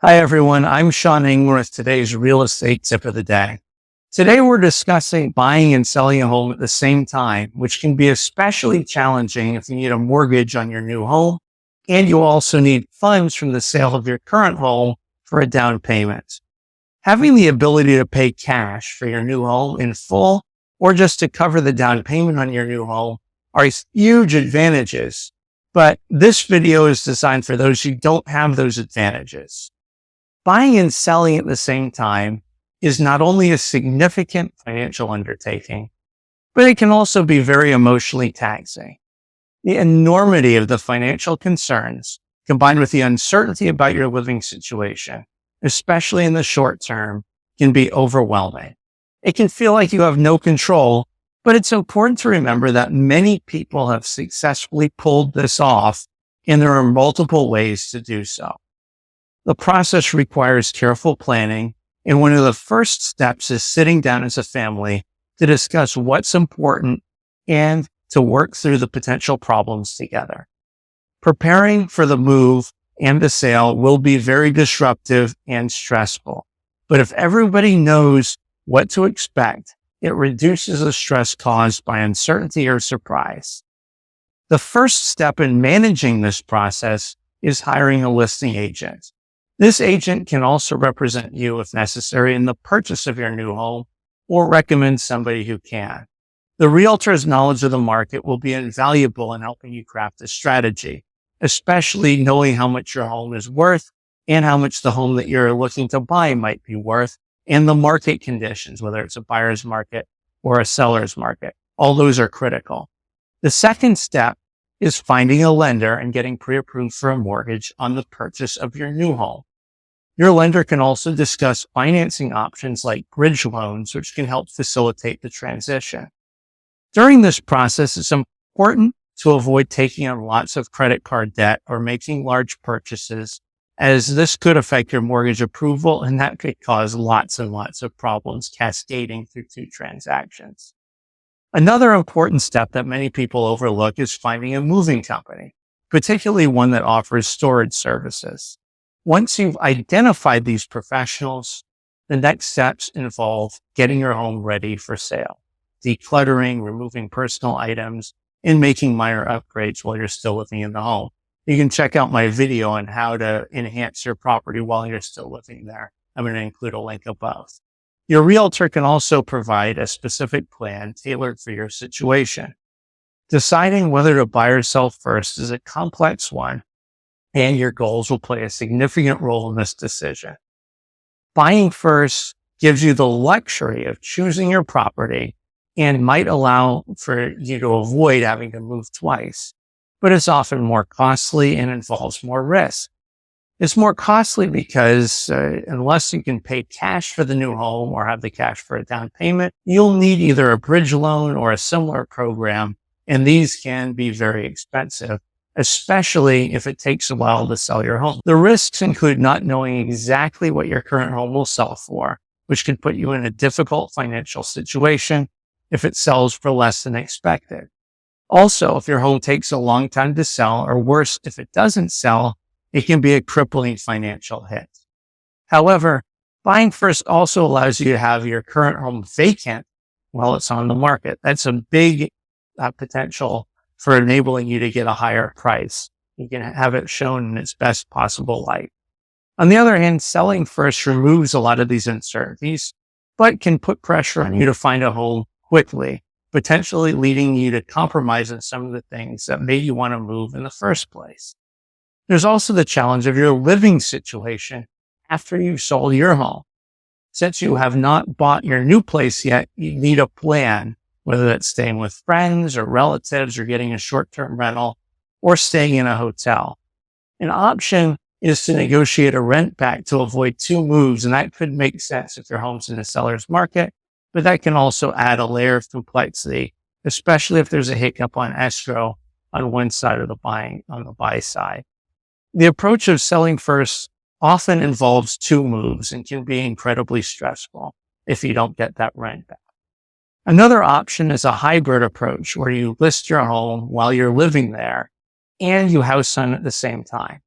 Hi, everyone. I'm Sean Engmann with today's real estate tip of the day. Today, we're discussing buying and selling a home at the same time, which can be especially challenging if you need a mortgage on your new home and you also need funds from the sale of your current home for a down payment. Having the ability to pay cash for your new home in full or just to cover the down payment on your new home are huge advantages, but this video is designed for those who don't have those advantages. Buying and selling at the same time is not only a significant financial undertaking, but it can also be very emotionally taxing. The enormity of the financial concerns, combined with the uncertainty about your living situation, especially in the short term, can be overwhelming. It can feel like you have no control, but it's important to remember that many people have successfully pulled this off, and there are multiple ways to do so. The process requires careful planning, and one of the first steps is sitting down as a family to discuss what's important and to work through the potential problems together. Preparing for the move and the sale will be very disruptive and stressful, but if everybody knows what to expect, it reduces the stress caused by uncertainty or surprise. The first step in managing this process is hiring a listing agent. This agent can also represent you if necessary in the purchase of your new home or recommend somebody who can. The realtor's knowledge of the market will be invaluable in helping you craft a strategy, especially knowing how much your home is worth and how much the home that you're looking to buy might be worth and the market conditions, whether it's a buyer's market or a seller's market. All those are critical. The second step is finding a lender and getting pre-approved for a mortgage on the purchase of your new home. Your lender can also discuss financing options like bridge loans, which can help facilitate the transition. During this process, it's important to avoid taking on lots of credit card debt or making large purchases, as this could affect your mortgage approval, and that could cause lots and lots of problems cascading through two transactions. Another important step that many people overlook is finding a moving company, particularly one that offers storage services. Once you've identified these professionals, the next steps involve getting your home ready for sale, decluttering, removing personal items, and making minor upgrades while you're still living in the home. You can check out my video on how to enhance your property while you're still living there. I'm going to include a link above. Your realtor can also provide a specific plan tailored for your situation. Deciding whether to buy or sell first is a complex one, and your goals will play a significant role in this decision. Buying first gives you the luxury of choosing your property and might allow for you to avoid having to move twice, but it's often more costly and involves more risk. It's more costly because unless you can pay cash for the new home or have the cash for a down payment, you'll need either a bridge loan or a similar program, and these can be very expensive, especially if it takes a while to sell your home. The risks include not knowing exactly what your current home will sell for, which can put you in a difficult financial situation if it sells for less than expected. Also, if your home takes a long time to sell, or worse, if it doesn't sell, it can be a crippling financial hit. However, buying first also allows you to have your current home vacant while it's on the market. That's a big potential for enabling you to get a higher price. You can have it shown in its best possible light. On the other hand, selling first removes a lot of these uncertainties, but can put pressure on you to find a home quickly, potentially leading you to compromise on some of the things that made you want to move in the first place. There's also the challenge of your living situation after you've sold your home. Since you have not bought your new place yet, you need a plan, whether that's staying with friends or relatives or getting a short-term rental or staying in a hotel. An option is to negotiate a rent back to avoid two moves, and that could make sense if your home's in a seller's market, but that can also add a layer of complexity, especially if there's a hiccup on escrow on one side of the buy side. The approach of selling first often involves two moves and can be incredibly stressful if you don't get that rent back. Another option is a hybrid approach where you list your home while you're living there and you house hunt at the same time.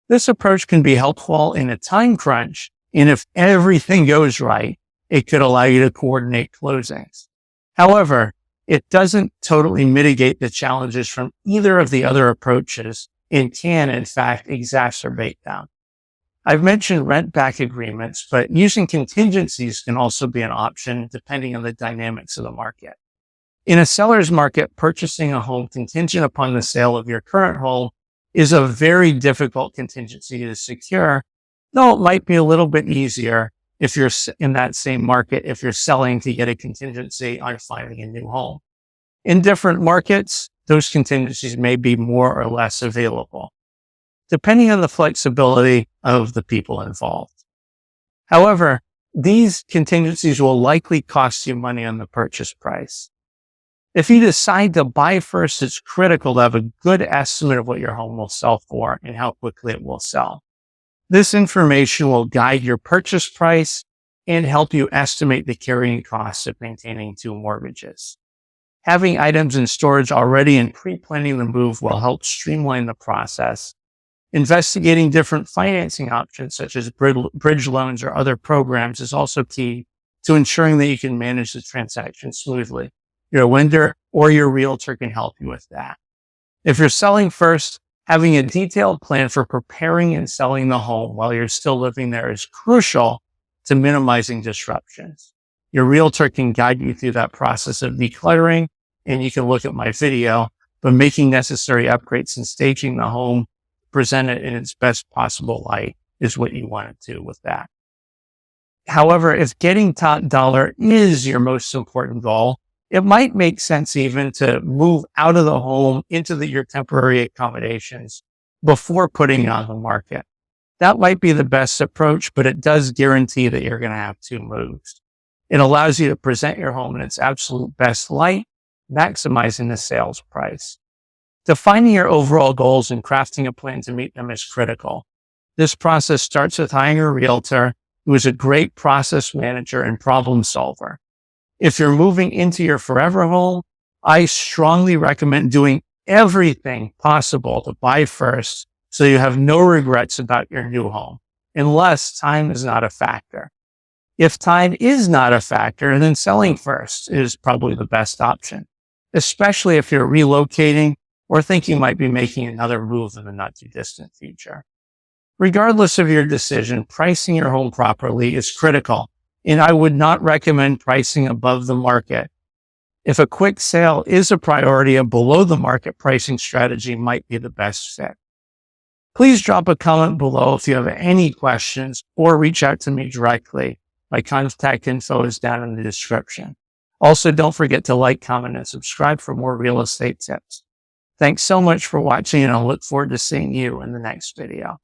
This approach can be helpful in a time crunch, and if everything goes right, it could allow you to coordinate closings. However, it doesn't totally mitigate the challenges from either of the other approaches and can, in fact, exacerbate them. I've mentioned rent-back agreements, but using contingencies can also be an option depending on the dynamics of the market. In a seller's market, purchasing a home contingent upon the sale of your current home is a very difficult contingency to secure, though it might be a little bit easier if you're in that same market, if you're selling to get a contingency on finding a new home. In different markets, those contingencies may be more or less available, depending on the flexibility of the people involved. However, these contingencies will likely cost you money on the purchase price. If you decide to buy first, it's critical to have a good estimate of what your home will sell for and how quickly it will sell. This information will guide your purchase price and help you estimate the carrying costs of maintaining two mortgages. Having items in storage already and pre-planning the move will help streamline the process. Investigating different financing options, such as bridge loans or other programs, is also key to ensuring that you can manage the transaction smoothly. Your lender or your realtor can help you with that. If you're selling first, having a detailed plan for preparing and selling the home while you're still living there is crucial to minimizing disruptions. Your realtor can guide you through that process of decluttering, and you can look at my video, but making necessary upgrades and staging the home, present it in its best possible light is what you want to do with that. However, if getting top dollar is your most important goal, it might make sense even to move out of the home into your temporary accommodations before putting it on the market. That might be the best approach, but it does guarantee that you're going to have two moves. It allows you to present your home in its absolute best light, maximizing the sales price. Defining your overall goals and crafting a plan to meet them is critical. This process starts with hiring a realtor who is a great process manager and problem solver. If you're moving into your forever home, I strongly recommend doing everything possible to buy first so you have no regrets about your new home, unless time is not a factor. If time is not a factor, then selling first is probably the best option, especially if you're relocating or think you might be making another move in the not too distant future. Regardless of your decision, pricing your home properly is critical, and I would not recommend pricing above the market. If a quick sale is a priority, a below the market pricing strategy might be the best fit. Please drop a comment below if you have any questions or reach out to me directly. My contact info is down in the description. Also, don't forget to like, comment, and subscribe for more real estate tips. Thanks so much for watching, and I look forward to seeing you in the next video.